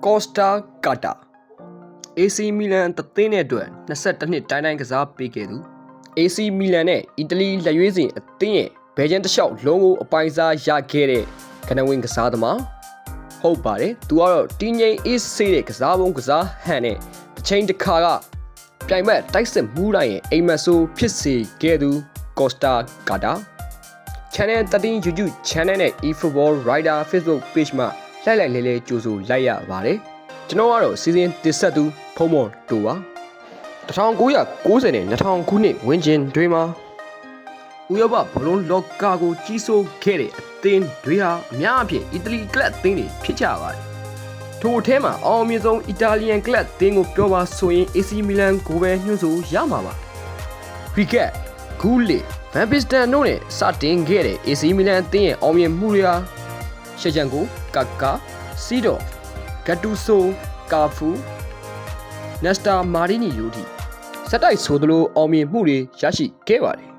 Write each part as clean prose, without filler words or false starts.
Costa Gata AC Milan တသင်းနဲ့အတွက်22နှစ်တိုင်းကစားပေးခဲ့သူ AC Milan နဲ့အီတလီလက်ရွေးစင်အသင်းရဲ့ဘယ်ချန်တစ်လျှောက်လုံးကိုအပိုင်စားရခဲ့တဲ့ကနဝင်ကစားသမားဟုတ်ပါတယ်သူကတော့တင်းငိမ့်အေးဆေးတဲ့ကစားပုံကစားဟန်နဲ့တစ်ချိန်တစ်ခါကပြိုင်ဘက်တိုက်စစ်မှုတိုင်းရဲ့အိမ်မက်ဆိုးဖြစ်စေခဲ့သူ Costa Gata Channel 13 YouTube Channel နဲ့ eFootball Rider Facebook Page မှာလိုက်လဲကြိုဆိုလိုက်ရပါတယ်ကျွန်တော်ကတော့စီစဉ်တင်ဆက်သူဖုံးမော်တူပါ1990နဲ့2000ခုနှစ်ဝန်းကျင်တွင်မှာဥရောပဘလုံးလောကကိုကြီးစိုးခဲ့တဲ့အသင်းတွေဟာအများအပြားအီတလီကလပ်အသင်းတွေဖြစ်ကြပါတယ်ထို့အထဲမှာအောင်မြင်ဆုံးအီတာလီယန်ကလပ်အသင်းကိုပြောပါဆိုရင် AC Milan ကိုပဲညွှန်းဆိုရမှာပါ Cricket Gulli Van Basten တို့နဲ့စတင်ခဲ့တဲ့ AC Milan အသင်းရဲ့အောင်မြင်မှုတွေဟာရှေ့ချန်ကိုကာကာစီဒိုဂတ်တူဆိုကာဖူနက်စတာမာရီနီတို့ထိစက်တိုက်ဆိုသလိုအောင်မြင်မှုတွေရရှိခဲ့ပါတယ်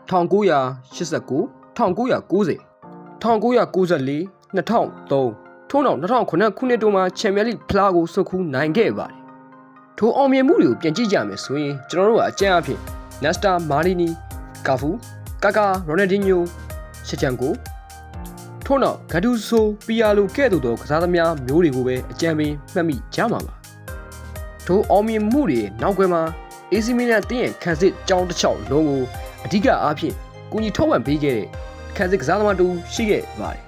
1989 1990 1994 2003ထို့နောက်2009ခုနှစ်တို့မှာချန်ပီယံလိဖလားကိုဆွတ်ခူးနိုင်ခဲ့ပါတယ်ထိုအောင်မြင်မှုတွေကိုပြန်ကြည့်ကြမယ်ဆိုရင်ကျွန်တော်တို့ကအကြမ်းအဖြစ်နက်စတာမာရီနီကာဖူကာကာရိုနယ်ဒင်းညိုရှက်ချန်ကိုထို့နောက်ဂတ်တူဆိုပီယာလိုကဲ့သို့သောကစားသမားမျိုးတွေကိုပဲအကြံပေးမှတ်မိကြမှာပါထိုအောင်မြင်မှုတွေနောက်ကွယ်မှာ AC Milan အသင်းရဲ့ခံစစ်ကြောင်းတစ်ချောင်းလုံးကိုအဓိကအားဖြင့်ကူညီထောက်ပံ့ပေးခဲ့တဲ့ခံစစ်ကစားသမားတူရှိခဲ့ပါတယ်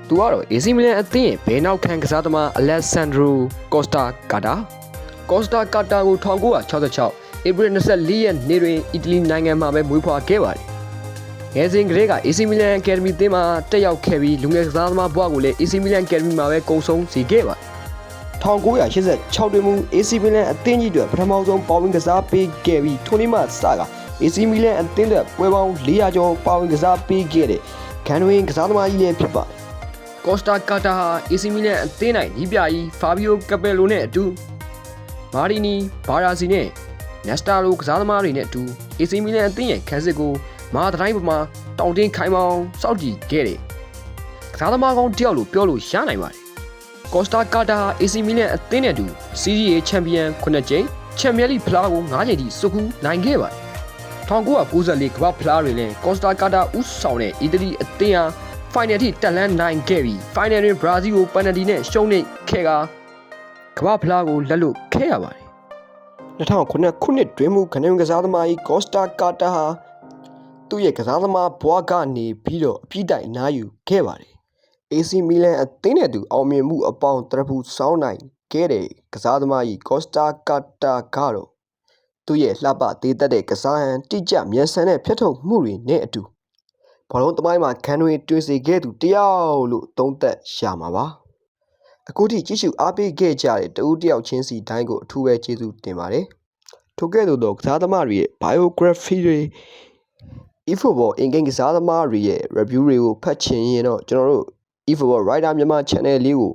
သူကတော့ AC Milan အသင်းရဲ့ဘယ်နောက်ခံကစားသမား Alessandro Costa Gata ကို1966 ဧပြီ24ရက်နေ့တွင်အီတလီနိုင်ငံမှာပဲမွေးဖွားခဲ့ပါတယ်ငယ်စဉ်ကလေးက AC Milan Academy အသင်းမှာတက်ရောက်ခဲ့ပြီးလူငယ်ကစားသမားဘဝကိုလည်း AC Milan Academy မှာပဲကုံဆုံးစေခဲ့ပါတယ်1986တွင်မူ AC Milan အသင်းကြီးအတွက်ပထမဆုံးပါဝင်ကစားပေးခဲ့ပြီးထိုနေ့မှစက AC Milan အသင်းအတွက်ပွဲပေါင်း400ကျော်ပါဝင်ကစားပေးခဲ့တဲ့ဂန်ဝင်ကစားသမားကြီးလည်းဖြစ်ပါတယ် Costa Gata ဟာ AC Milan အသင်း၌ညီပြကြီး Fabio Capello နဲ့အတူမာရီနီဘာရာစီနဲ့နက်စတာလိုကစားသမားတွေနဲ့အတူ AC Milan အသင်းရဲ့ခံစစ်ကိုမာတိုင်းပေါ်မှာတောင်တင်းခိုင်မောင်းစောင့်ကြည့်ခဲ့တဲ့ကစားသမားကောင်းတယောက်လို့ပြောလို့ရနိုင်ပါတယ် Costa Gata ဟာ AC Milan အသင်းနဲ့အတူ Serie A ချန်ပီယံ9ကြိမ်ချန်ပီယံလိဖလားကို9ကြိမ်ထိဆွတ်ခူးနိုင်ခဲ့ပါတယ်1994ကမ္ဘာဖလားတွင်လည်း Costa Gata ဦးဆောင်တဲ့အီတလီအသင်းဟာ Final ထိတက်လှမ်းနိုင်ခဲ့ပြီး Final တွင် Brazil ကိုပယ်နယ်တီနဲ့ရှုံးနိမ့်ခဲ့ကာကမ္ဘာဖလားကိုလက်လွတ်ခဲ့ရပါတယ်2009ခုနှစ်တွင်မူခနင်ကစားသမားကြီး Costa Gata ဟာသူ့ရဲ့ကစားသမားဘွားကနေပြီးတော့အပြည့်တိုင်နားယူခဲ့ပါတယ် AC Milan အသင်းနဲ့သူအောင်မြင်မှုအပေါင်းတရဖူစောင်းနိုင်ခဲ့တဲ့ကစားသမားကြီး Costa Gata ကတော့သူ့ရဲ့လှပသေးသက်တဲ့ကစားဟန်တိကျမြန်ဆန်တဲ့ဖြတ်ထုတ်မှုတွေနဲ့အတူဘောလုံးသမိုင်းမှာခံတွေတွင်စေခဲ့သူတယောက်လို့သုံးသပ်ရမှာပါအခုထိကြည့်ရှုအားပေးခဲ့ကြတဲ့တဦးတယောက်ချင်းစီတိုင်းကိုအထူးပဲကျေးဇူးတင်ပါတယ်ထို့ကဲ့သို့သောကစားသမားတွေရဲ့ biography တွေ eFootball အင်ဂိမ်းကစားသမားတွေရဲ့ review တွေကိုဖတ်ချင်ရင်တော့ကျွန်တော်တို့ eFootball Rider မြန်မာ channel လေးကို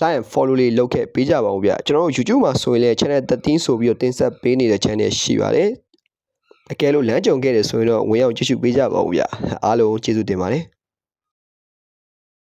like and follow လေးလုပ်ခဲ့ပေးကြပါဦးဗျကျွန်တော်တို့ YouTube မှာဆိုရင်လည်း channel 13ဆိုပြီးတော့တင်ဆက်ပေးနေတဲ့ channel ရှိပါတယ်အကယ်လို့လမ်းကြုံခဲ့တယ်ဆိုရင်တော့ဝင်ရောက်ကြည့်ရှုပေးကြပါဦးဗျအားလုံးကျေးဇူးတင်ပါတယ်